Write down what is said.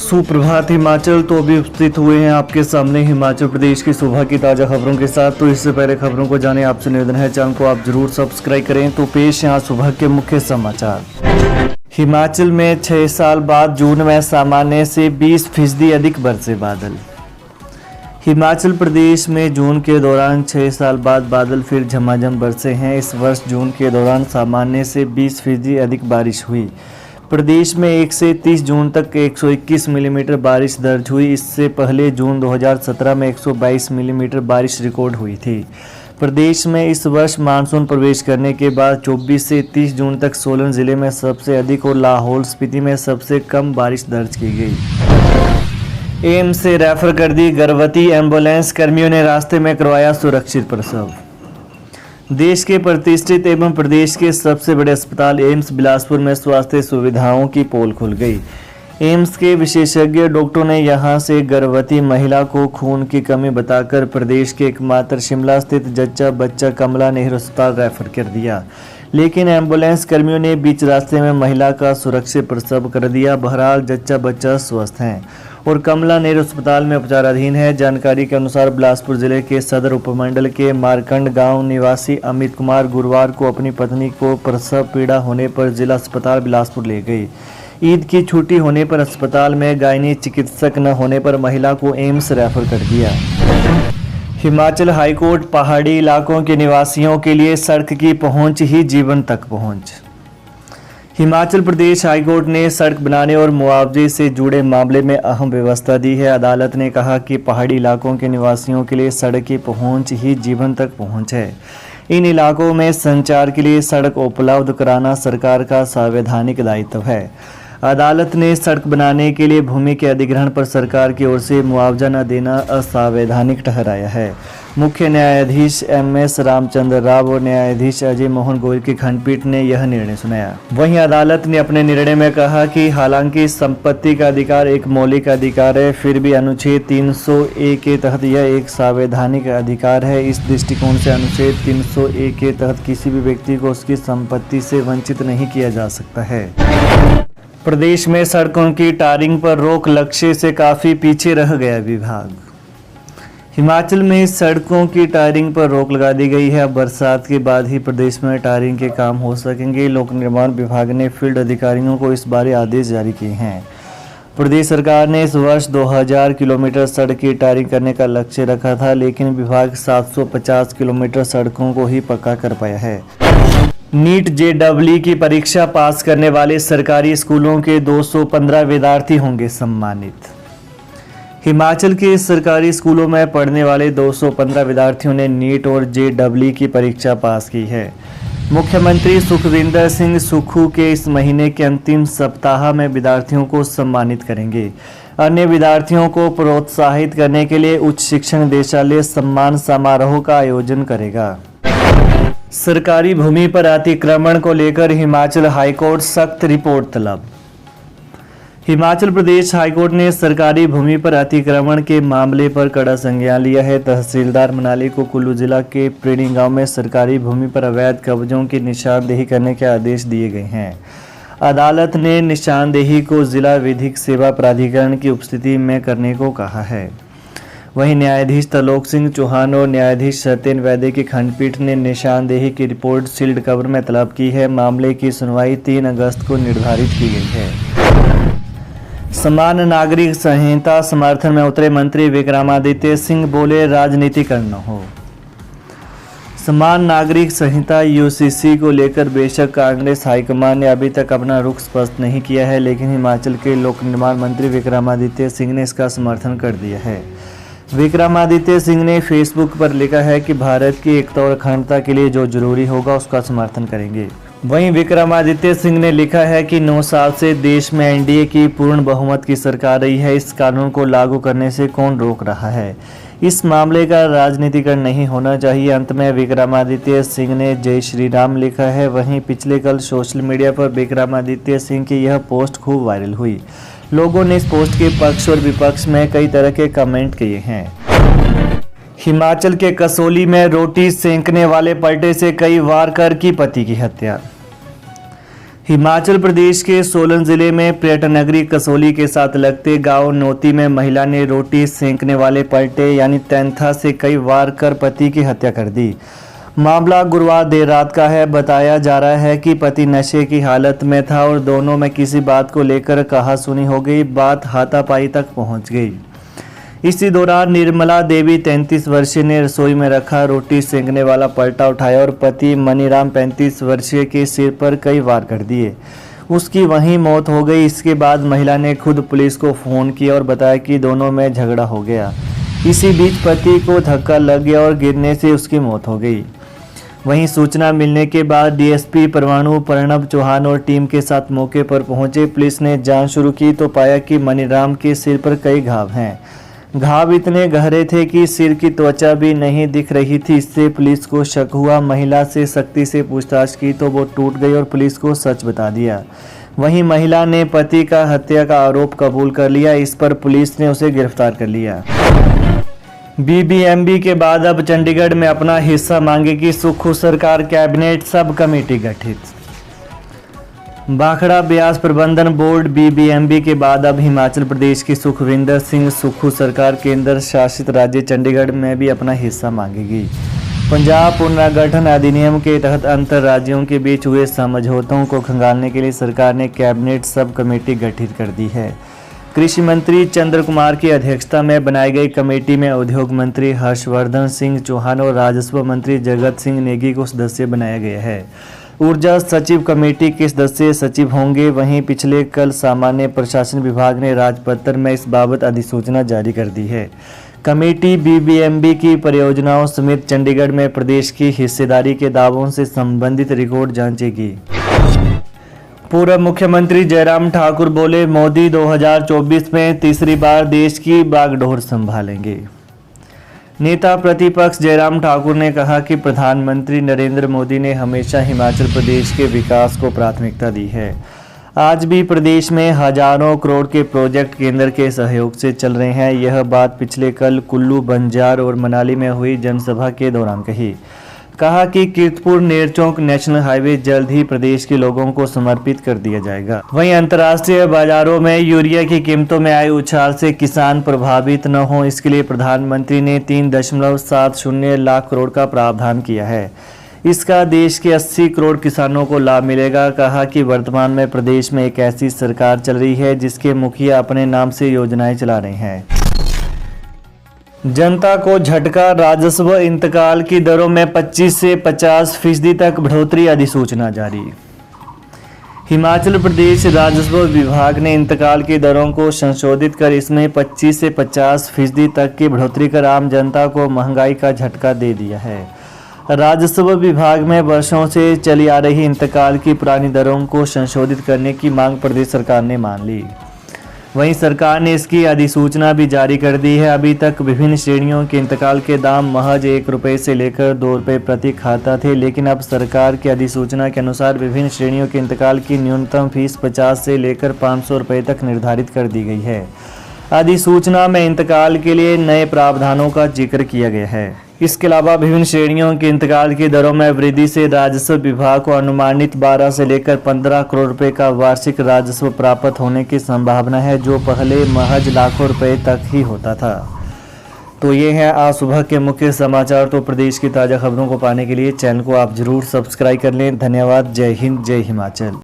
सुप्रभात हिमाचल। तो अभी उपस्थित हुए हैं आपके सामने हिमाचल प्रदेश की सुबह की ताज़ा खबरों के साथ। तो इससे पहले खबरों को जाने आपसे निवेदन है, चैनल को आप जरूर सब्सक्राइब करें। तो पेश यहाँ सुबह के मुख्य समाचार। हिमाचल में 6 साल बाद जून में सामान्य से 20% अधिक बरसे बादल। हिमाचल प्रदेश में जून के दौरान 6 साल बाद बादल फिर झमाझम बरसे हैं। इस वर्ष जून के दौरान सामान्य से 20% अधिक बारिश हुई। प्रदेश में 1 से 30 जून तक 121 मिलीमीटर बारिश दर्ज हुई। इससे पहले जून 2017 में 122 मिलीमीटर बारिश रिकॉर्ड हुई थी। प्रदेश में इस वर्ष मानसून प्रवेश करने के बाद 24 से 30 जून तक सोलन जिले में सबसे अधिक और लाहौल स्पीति में सबसे कम बारिश दर्ज की गई। एम्स से रेफर कर दी गर्भवती, एम्बुलेंस कर्मियों ने रास्ते में करवाया सुरक्षित प्रसव। देश के प्रतिष्ठित एवं प्रदेश के सबसे बड़े अस्पताल एम्स बिलासपुर में स्वास्थ्य सुविधाओं की पोल खुल गई। एम्स के विशेषज्ञ डॉक्टरों ने यहां से गर्भवती महिला को खून की कमी बताकर प्रदेश के एकमात्र शिमला स्थित जच्चा बच्चा कमला नेहरू अस्पताल रेफर कर दिया, लेकिन एम्बुलेंस कर्मियों ने बीच रास्ते में महिला का सुरक्षित प्रसव कर दिया। बहरहाल जच्चा बच्चा स्वस्थ हैं और कमला नेहरू अस्पताल में उपचाराधीन है। जानकारी के अनुसार बिलासपुर जिले के सदर उपमंडल के मारकंड गांव निवासी अमित कुमार गुरुवार को अपनी पत्नी को प्रसव पीड़ा होने पर जिला अस्पताल बिलासपुर ले गई। ईद की छुट्टी होने पर अस्पताल में गायनी चिकित्सक न होने पर महिला को एम्स रेफर कर दिया। हिमाचल हाईकोर्ट पहाड़ी इलाकों के निवासियों के लिए सड़क की पहुंच ही जीवन तक पहुंच। हिमाचल प्रदेश हाईकोर्ट ने सड़क बनाने और मुआवजे से जुड़े मामले में अहम व्यवस्था दी है। अदालत ने कहा कि पहाड़ी इलाकों के निवासियों के लिए सड़क की पहुंच ही जीवन तक पहुंच है। इन इलाकों में संचार के लिए सड़क उपलब्ध कराना सरकार का संवैधानिक दायित्व है। अदालत ने सड़क बनाने के लिए भूमि के अधिग्रहण पर सरकार की ओर से मुआवजा न देना असंवैधानिक ठहराया है। मुख्य न्यायाधीश MS रामचंद्र राव और न्यायाधीश अजय मोहन गोयल की खंडपीठ ने यह निर्णय सुनाया। वहीं अदालत ने अपने निर्णय में कहा कि हालांकि संपत्ति का अधिकार एक मौलिक अधिकार है, फिर भी अनुच्छेद 300A के तहत यह एक संवैधानिक अधिकार है। इस दृष्टिकोण से अनुच्छेद 300A के तहत किसी भी व्यक्ति को उसकी संपत्ति से वंचित नहीं किया जा सकता है। प्रदेश में सड़कों की टारिंग पर रोक लक्ष्य से काफ़ी पीछे रह गया विभाग। हिमाचल में सड़कों की टायरिंग पर रोक लगा दी गई है। अब बरसात के बाद ही प्रदेश में टायरिंग के काम हो सकेंगे। लोक निर्माण विभाग ने फील्ड अधिकारियों को इस बारे आदेश जारी किए हैं। प्रदेश सरकार ने इस वर्ष 2000 किलोमीटर सड़क की टायरिंग करने का लक्ष्य रखा था, लेकिन विभाग 750 किलोमीटर सड़कों को ही पक्का कर पाया है। नीट JEE की परीक्षा पास करने वाले सरकारी स्कूलों के 215 विद्यार्थी होंगे सम्मानित। हिमाचल के सरकारी स्कूलों में पढ़ने वाले 215 विद्यार्थियों ने नीट और JEE की परीक्षा पास की है। मुख्यमंत्री सुखविंदर सिंह सुक्खू के इस महीने के अंतिम सप्ताह में विद्यार्थियों को सम्मानित करेंगे। अन्य विद्यार्थियों को प्रोत्साहित करने के लिए उच्च शिक्षा निदेशालय सम्मान समारोह का आयोजन करेगा। सरकारी भूमि पर अतिक्रमण को लेकर हिमाचल हाईकोर्ट सख्त रिपोर्ट तलब। हिमाचल प्रदेश हाईकोर्ट ने सरकारी भूमि पर अतिक्रमण के मामले पर कड़ा संज्ञान लिया है। तहसीलदार मनाली को कुल्लू जिला के प्रेणी गांव में सरकारी भूमि पर अवैध कब्जों की निशानदेही करने के आदेश दिए गए हैं। अदालत ने निशानदेही को जिला विधिक सेवा प्राधिकरण की उपस्थिति में करने को कहा है। वहीं न्यायाधीश तलोक सिंह चौहान और न्यायाधीश सत्येन वैद्य की खंडपीठ ने निशानदेही की रिपोर्ट सील्ड कवर में तलब की है। मामले की सुनवाई 3 अगस्त को निर्धारित की गई है। समान नागरिक संहिता समर्थन में उतरे मंत्री विक्रमादित्य सिंह बोले, राजनीतिकरण न हो। समान नागरिक संहिता UCC को लेकर बेशक कांग्रेस हाईकमान ने अभी तक अपना रुख स्पष्ट नहीं किया है, लेकिन हिमाचल के लोक निर्माण मंत्री विक्रमादित्य सिंह ने इसका समर्थन कर दिया है। विक्रमादित्य सिंह ने फेसबुक पर लिखा है कि भारत की एकता और अखंडता के लिए जो जरूरी होगा उसका समर्थन करेंगे। वहीं विक्रमादित्य सिंह ने लिखा है कि 9 साल से देश में NDA की पूर्ण बहुमत की सरकार रही है। इस कानून को लागू करने से कौन रोक रहा है? इस मामले का राजनीतिकरण नहीं होना चाहिए। अंत में विक्रमादित्य सिंह ने जय श्री राम लिखा है। वहीं पिछले कल सोशल मीडिया पर विक्रमादित्य सिंह की यह पोस्ट खूब वायरल हुई। लोगों ने इस पोस्ट के पक्ष और विपक्ष में कई तरह के कमेंट किए हैं। हिमाचल के कसौली में रोटी सेंकने वाले पलटे से कई वार कर की पति की हत्या। हिमाचल प्रदेश के सोलन जिले में पर्यटन नगरी कसौली के साथ लगते गांव नोती में महिला ने रोटी सेंकने वाले पलटे यानी तैंथा से कई वार कर पति की हत्या कर दी। मामला गुरुवार देर रात का है। बताया जा रहा है कि पति नशे की हालत में था और दोनों में किसी बात को लेकर कहासुनी हो गई। बात हाथापाई तक पहुंच गई। इसी दौरान निर्मला देवी 33 वर्षीय ने रसोई में रखा रोटी सेंकने वाला पलटा उठाया और पति मनीराम 35 वर्षीय के सिर पर कई वार कर दिए। उसकी वहीं मौत हो गई। इसके बाद महिला ने खुद पुलिस को फ़ोन किया और बताया कि दोनों में झगड़ा हो गया। इसी बीच पति को धक्का लग गया और गिरने से उसकी मौत हो गई। वहीं सूचना मिलने के बाद डीएसपी परवाणु प्रणब चौहान और टीम के साथ मौके पर पहुंचे। पुलिस ने जांच शुरू की तो पाया कि मनीराम के सिर पर कई घाव हैं। घाव इतने गहरे थे कि सिर की त्वचा भी नहीं दिख रही थी। इससे पुलिस को शक हुआ। महिला से सख्ती से पूछताछ की तो वो टूट गई और पुलिस को सच बता दिया। वहीं महिला ने पति का हत्या का आरोप कबूल कर लिया। इस पर पुलिस ने उसे गिरफ्तार कर लिया। बीबीएमबी के बाद अब चंडीगढ़ में अपना हिस्सा मांगेगी सुक्खू सरकार। कैबिनेट सब कमेटी गठित। भाखड़ा ब्यास प्रबंधन बोर्ड बीबीएमबी के बाद अब हिमाचल प्रदेश की सुखविंदर सिंह सुक्खू सरकार केंद्र शासित राज्य चंडीगढ़ में भी अपना हिस्सा मांगेगी। पंजाब पुनर्गठन अधिनियम के तहत अंतर राज्यों के बीच हुए समझौतों को खंगालने के लिए सरकार ने कैबिनेट सब कमेटी गठित कर दी है। कृषि मंत्री चंद्र कुमार की अध्यक्षता में बनाई गई कमेटी में उद्योग मंत्री हर्षवर्धन सिंह चौहान और राजस्व मंत्री जगत सिंह नेगी को सदस्य बनाया गया है। ऊर्जा सचिव कमेटी के सदस्य सचिव होंगे। वहीं पिछले कल सामान्य प्रशासन विभाग ने राजपत्र में इस बाबत अधिसूचना जारी कर दी है। कमेटी बीबीएमबी की परियोजनाओं समेत चंडीगढ़ में प्रदेश की हिस्सेदारी के दावों से संबंधित रिकॉर्ड जांचेगी। पूर्व मुख्यमंत्री जयराम ठाकुर बोले, मोदी 2024 में तीसरी बार देश की बागडोर संभालेंगे। नेता प्रतिपक्ष जयराम ठाकुर ने कहा कि प्रधानमंत्री नरेंद्र मोदी ने हमेशा हिमाचल प्रदेश के विकास को प्राथमिकता दी है। आज भी प्रदेश में हजारों करोड़ के प्रोजेक्ट केंद्र के सहयोग से चल रहे हैं। यह बात पिछले कल कुल्लू, बंजार और मनाली में हुई जनसभा के दौरान कही। कहा कि कीर्तपुर नेरचौक नेशनल हाईवे जल्द ही प्रदेश के लोगों को समर्पित कर दिया जाएगा। वहीं अंतर्राष्ट्रीय बाजारों में यूरिया की कीमतों में आए उछाल से किसान प्रभावित न हो, इसके लिए प्रधानमंत्री ने 3.70 लाख करोड़ का प्रावधान किया है। इसका देश के 80 करोड़ किसानों को लाभ मिलेगा। कहा कि वर्तमान में प्रदेश में एक ऐसी सरकार चल रही है जिसके मुखिया अपने नाम से योजनाएं चला रहे हैं। जनता को झटका, राजस्व इंतकाल की दरों में 25 से 50% तक बढ़ोतरी, अधिसूचना जारी। हिमाचल प्रदेश राजस्व विभाग ने इंतकाल की दरों को संशोधित कर इसमें 25 से 50% तक की बढ़ोतरी कर आम जनता को महंगाई का झटका दे दिया है। राजस्व विभाग में वर्षों से चली आ रही इंतकाल की पुरानी दरों को संशोधित करने की मांग प्रदेश सरकार ने मान ली। वहीं सरकार ने इसकी अधिसूचना भी जारी कर दी है। अभी तक विभिन्न श्रेणियों के इंतकाल के दाम महज 1 रुपये से लेकर 2 रुपये प्रति खाता थे, लेकिन अब सरकार की अधिसूचना के अनुसार विभिन्न श्रेणियों के इंतकाल की न्यूनतम फीस 50 से लेकर 500 रुपये तक निर्धारित कर दी गई है। अधिसूचना में इंतकाल के लिए नए प्रावधानों का जिक्र किया गया है। इसके अलावा विभिन्न श्रेणियों के इंतकाल की दरों में वृद्धि से राजस्व विभाग को अनुमानित 12 से लेकर 15 करोड़ रुपए का वार्षिक राजस्व प्राप्त होने की संभावना है, जो पहले महज लाखों रुपए तक ही होता था। तो ये है आज सुबह के मुख्य समाचार। तो प्रदेश की ताज़ा खबरों को पाने के लिए चैनल को आप जरूर सब्सक्राइब कर लें। धन्यवाद। जय हिंद, जय हिमाचल।